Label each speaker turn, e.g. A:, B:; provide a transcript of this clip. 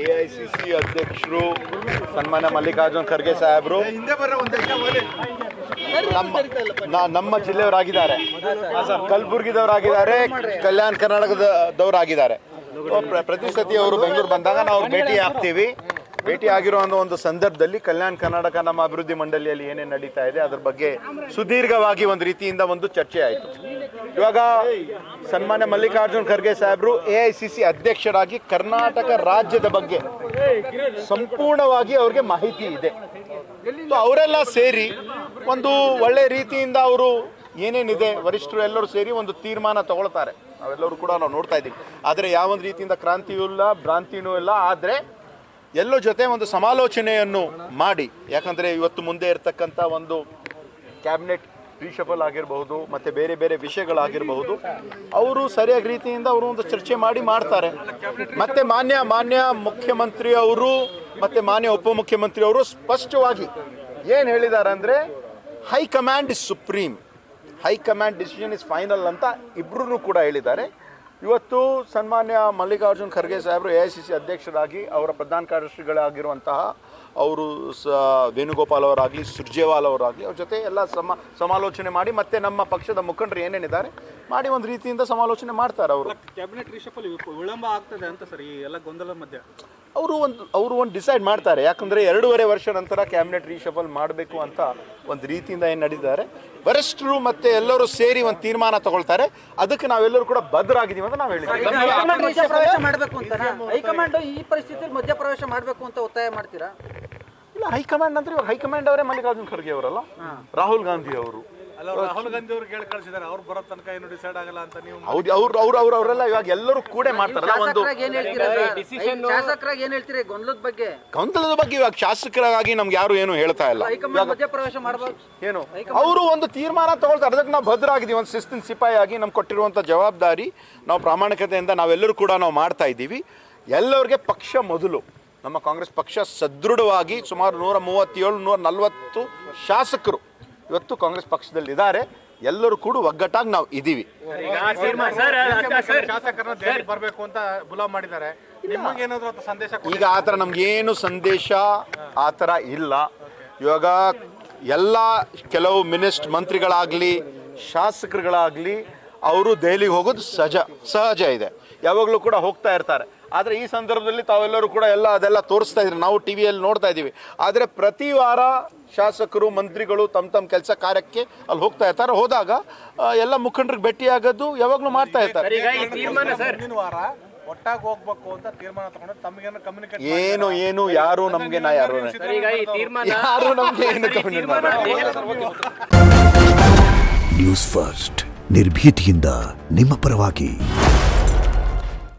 A: AICC ಅಧ್ಯಕ್ಷರು ಸನ್ಮಾನ್ಯ ಮಲ್ಲಿಕಾರ್ಜುನ್ ಖರ್ಗೆ ಸಾಹೇಬರು ನಮ್ಮ ಜಿಲ್ಲೆಯವರಾಗಿದ್ದಾರೆ, ಕಲಬುರ್ಗಿದವರಾಗಿದ್ದಾರೆ, ಕಲ್ಯಾಣ ಕರ್ನಾಟಕದವರಾಗಿದ್ದಾರೆ. ಪ್ರತಿ ಸತಿ ಅವರು ಬೆಂಗಳೂರು ಬಂದಾಗ ನಾವು ಭೇಟಿ ಆಗ್ತೀವಿ. ಭೇಟಿ ಆಗಿರೋ ಒಂದು ಸಂದರ್ಭದಲ್ಲಿ ಕಲ್ಯಾಣ ಕರ್ನಾಟಕ ನಮ್ಮ ಅಭಿವೃದ್ಧಿ ಮಂಡಳಿಯಲ್ಲಿ ಏನೇನು ನಡೀತಾ ಇದೆ ಅದ್ರ ಬಗ್ಗೆ ಸುದೀರ್ಘವಾಗಿ ಒಂದು ರೀತಿಯಿಂದ ಒಂದು ಚರ್ಚೆ ಆಯಿತು. ಇವಾಗ ಸನ್ಮಾನ್ಯ ಮಲ್ಲಿಕಾರ್ಜುನ್ ಖರ್ಗೆ ಸಾಹೇಬರು AICC ಅಧ್ಯಕ್ಷರಾಗಿ ಕರ್ನಾಟಕ ರಾಜ್ಯದ ಬಗ್ಗೆ ಸಂಪೂರ್ಣವಾಗಿ ಅವ್ರಿಗೆ ಮಾಹಿತಿ ಇದೆ. ಅವರೆಲ್ಲ ಸೇರಿ ಒಂದು ಒಳ್ಳೆ ರೀತಿಯಿಂದ ಅವರು ಏನೇನಿದೆ ವರಿಷ್ಠರು ಎಲ್ಲರೂ ಸೇರಿ ಒಂದು ತೀರ್ಮಾನ ತಗೊಳ್ತಾರೆ. ನಾವೆಲ್ಲರೂ ಕೂಡ ನಾವು ನೋಡ್ತಾ ಇದ್ದೀವಿ. ಆದರೆ ಯಾವೊಂದು ರೀತಿಯಿಂದ ಕ್ರಾಂತಿಯೂ ಇಲ್ಲ, ಭ್ರಾಂತಿನೂ ಇಲ್ಲ. ಆದರೆ ಎಲ್ಲೋ ಜೊತೆ ಒಂದು ಸಮಾಲೋಚನೆಯನ್ನು ಮಾಡಿ, ಯಾಕಂದರೆ ಇವತ್ತು ಮುಂದೆ ಇರತಕ್ಕಂಥ ಒಂದು ಕ್ಯಾಬಿನೆಟ್ ರೀಶಫಲ್ ಆಗಿರಬಹುದು ಮತ್ತು ಬೇರೆ ಬೇರೆ ವಿಷಯಗಳಾಗಿರಬಹುದು, ಅವರು ಸರಿಯಾದ ರೀತಿಯಿಂದ ಅವರು ಒಂದು ಚರ್ಚೆ ಮಾಡ್ತಾರೆ. ಮತ್ತು ಮಾನ್ಯ ಮುಖ್ಯಮಂತ್ರಿ ಅವರು ಮತ್ತು ಮಾನ್ಯ ಉಪಮುಖ್ಯಮಂತ್ರಿ ಅವರು ಸ್ಪಷ್ಟವಾಗಿ ಏನು ಹೇಳಿದ್ದಾರೆ ಅಂದರೆ high command is supreme, high command decision is final ಅಂತ ಇಬ್ಬರೂ ಕೂಡ ಹೇಳಿದ್ದಾರೆ. ಇವತ್ತು ಸನ್ಮಾನ್ಯ ಮಲ್ಲಿಕಾರ್ಜುನ್ ಖರ್ಗೆ ಸಾಹೇಬರು AICC ಅಧ್ಯಕ್ಷರಾಗಿ ಅವರ ಪ್ರಧಾನ ಕಾರ್ಯದರ್ಶಿಗಳಾಗಿರುವಂತಹ ಅವರು ವೇಣುಗೋಪಾಲ್ ಅವರಾಗಲಿ, ಸುರ್ಜೇವಾಲ್ ಅವರಾಗಲಿ, ಅವ್ರ ಜೊತೆ ಎಲ್ಲ ಸಮಾಲೋಚನೆ ಮಾಡಿ ಮತ್ತು ನಮ್ಮ ಪಕ್ಷದ ಮುಖಂಡರು ಏನೇನಿದ್ದಾರೆ ಮಾಡಿ ಒಂದು ರೀತಿಯಿಂದ ಸಮಾಲೋಚನೆ ಮಾಡ್ತಾರೆ. ಅವರು
B: ಕ್ಯಾಬಿನೆಟ್ ರಿಶಫಲ್ ವಿಳಂಬ ಆಗ್ತದೆ ಅಂತ ಸರ್, ಈ ಎಲ್ಲ ಗೊಂದಲದ ಮಧ್ಯೆ
A: ಅವರು ಒಂದು ಡಿಸೈಡ್ ಮಾಡ್ತಾರೆ. ಯಾಕಂದರೆ 2.5 ವರ್ಷ ನಂತರ ಕ್ಯಾಬಿನೆಟ್ ರೀಶಫಲ್ ಮಾಡಬೇಕು ಅಂತ ಒಂದು ರೀತಿಯಿಂದ ಏನು ನಡೆದಿದ್ದಾರೆ. ವರಿಷ್ಠರು ಮತ್ತು ಎಲ್ಲರೂ ಸೇರಿ ಒಂದು ತೀರ್ಮಾನ ತಗೊಳ್ತಾರೆ. ಅದಕ್ಕೆ ನಾವೆಲ್ಲರೂ ಕೂಡ ಬದ್ಧರಾಗಿದ್ದೀವಿ ಅಂತ ನಾವು ಹೇಳಿದ್ದೀವಿ.
C: ಹೈಕಮಾಂಡ್ ಈ ಪರಿಸ್ಥಿತಿಯಲ್ಲಿ ಮಧ್ಯಪ್ರವೇಶ ಮಾಡಬೇಕು ಅಂತ ಒತ್ತಾಯ ಮಾಡ್ತೀರಾ?
A: ಇಲ್ಲ, ಹೈಕಮಾಂಡ್ ಅಂದ್ರೆ ಇವಾಗ ಹೈಕಮಾಂಡ್ ಅವರೇ ಮಲ್ಲಿಕಾರ್ಜುನ್ ಖರ್ಗೆ ಅವರಲ್ಲ, ರಾಹುಲ್ ಗಾಂಧಿ ಅವರು.
B: ರಾಹುಲ್ ಗಾಂಧಿ ಅವರು ಕೇಳಿ ಕಳಿಸಿದ್ದಾರೆ, ಅವ್ರು ಬರೋ ತನಕ ಏನು ಡಿಸೈಡ್ ಆಗಲ್ಲ ಅಂತ ನೀವು.
A: ಹೌದು, ಅವರೆಲ್ಲ ಇವಾಗ ಎಲ್ಲರೂ ಕೂಡ ಮಾಡ್ತಾರಲ್ಲ. ಒಂದು
C: ಶಾಸಕರಾಗಿ ಏನ್ ಹೇಳ್ತೀರಿ ಗೊಂದಲದ ಬಗ್ಗೆ?
A: ಇವಾಗ ಶಾಸಕರಾಗಿ ನಮ್ಗೆ ಯಾರು ಏನು ಹೇಳ್ತಾ ಇಲ್ಲ.
C: ಮಧ್ಯಪ್ರವೇಶ ಮಾಡಬಹುದು
A: ಏನು ಅವರು ಒಂದು ತೀರ್ಮಾನ ತಗೊಳ್ತಾರೆ. ಅದಕ್ಕೆ ನಾವು ಭದ್ರಾಗಿದ್ದೀವಿ. ಒಂದು ಶಿಸ್ತಿನ ಸಿಪಾಯಿ ಆಗಿ ನಮ್ಗೆ ಕೊಟ್ಟಿರುವಂಥ ಜವಾಬ್ದಾರಿ ನಾವು ಪ್ರಾಮಾಣಿಕತೆಯಿಂದ ನಾವೆಲ್ಲರೂ ಕೂಡ ನಾವು ಮಾಡ್ತಾ ಇದ್ದೀವಿ. ಎಲ್ಲರಿಗೆ ಪಕ್ಷ ಮೊದಲು. ನಮ್ಮ ಕಾಂಗ್ರೆಸ್ ಪಕ್ಷ ಸದೃಢವಾಗಿ ಸುಮಾರು 137-140 ಶಾಸಕರು ಇವತ್ತು ಕಾಂಗ್ರೆಸ್ ಪಕ್ಷದಲ್ಲಿದ್ದಾರೆ. ಎಲ್ಲರೂ ಕೂಡ ಒಗ್ಗಟ್ಟಾಗಿ ನಾವು ಇದ್ದೀವಿ.
B: ಬರಬೇಕು ಅಂತ ಬುಲಾವ್ ಮಾಡಿದ್ದಾರೆ.
A: ಈಗ ಆ ಥರ ನಮ್ಗೇನು ಸಂದೇಶ ಆ ಥರ ಇಲ್ಲ. ಇವಾಗ ಎಲ್ಲ ಕೆಲವು ಮಂತ್ರಿಗಳಾಗಲಿ ಶಾಸಕರುಗಳಾಗಲಿ ಅವರು ದೆಹಲಿಗೆ ಹೋಗೋದು ಸಹಜ ಇದೆ. ಯಾವಾಗಲೂ ಕೂಡ ಹೋಗ್ತಾ ಇರ್ತಾರೆ. ಆದರೆ ಈ ಸಂದರ್ಭದಲ್ಲಿ ತಾವೆಲ್ಲರೂ ಕೂಡ ಅದೆಲ್ಲ ತೋರಿಸ್ತಾ ಇದ್ರಿ, ನಾವು ಟಿವಿಯಲ್ಲಿ ನೋಡ್ತಾ ಇದ್ದೀವಿ. ಆದರೆ ಪ್ರತಿ ವಾರ ಶಾಸಕರು ಮಂತ್ರಿಗಳು ತಮ್ಮ ಕೆಲಸ ಕಾರ್ಯಕ್ಕೆ ಅಲ್ಲಿ ಹೋಗ್ತಾ ಇರ್ತಾರೆ. ಹೋದಾಗ ಎಲ್ಲ ಮುಖಂಡರಿಗೆ ಭೇಟಿಯಾಗೋದು ಯಾವಾಗಲೂ ಮಾಡ್ತಾ ಇರ್ತಾರೆ.
B: ಒಟ್ಟಾಗಿ ಹೋಗ್ಬೇಕು ಅಂತ ತೀರ್ಮಾನ ತಗೊಂಡು ತಮಗೇನು ಕಮ್ಯುನಿಕೇಟ್
A: ಏನು ಯಾರು ನಮ್ಗೆ ಯಾರು ನಮ್ಗೆ ಏನು ಕಮ್ಯುನಿಕೇಟ್.
D: ನ್ಯೂಸ್ ಫಸ್ಟ್ ನಿರ್ಭೀತಿಯಿಂದ ನಿಮ್ಮ ಪರವಾಗಿ.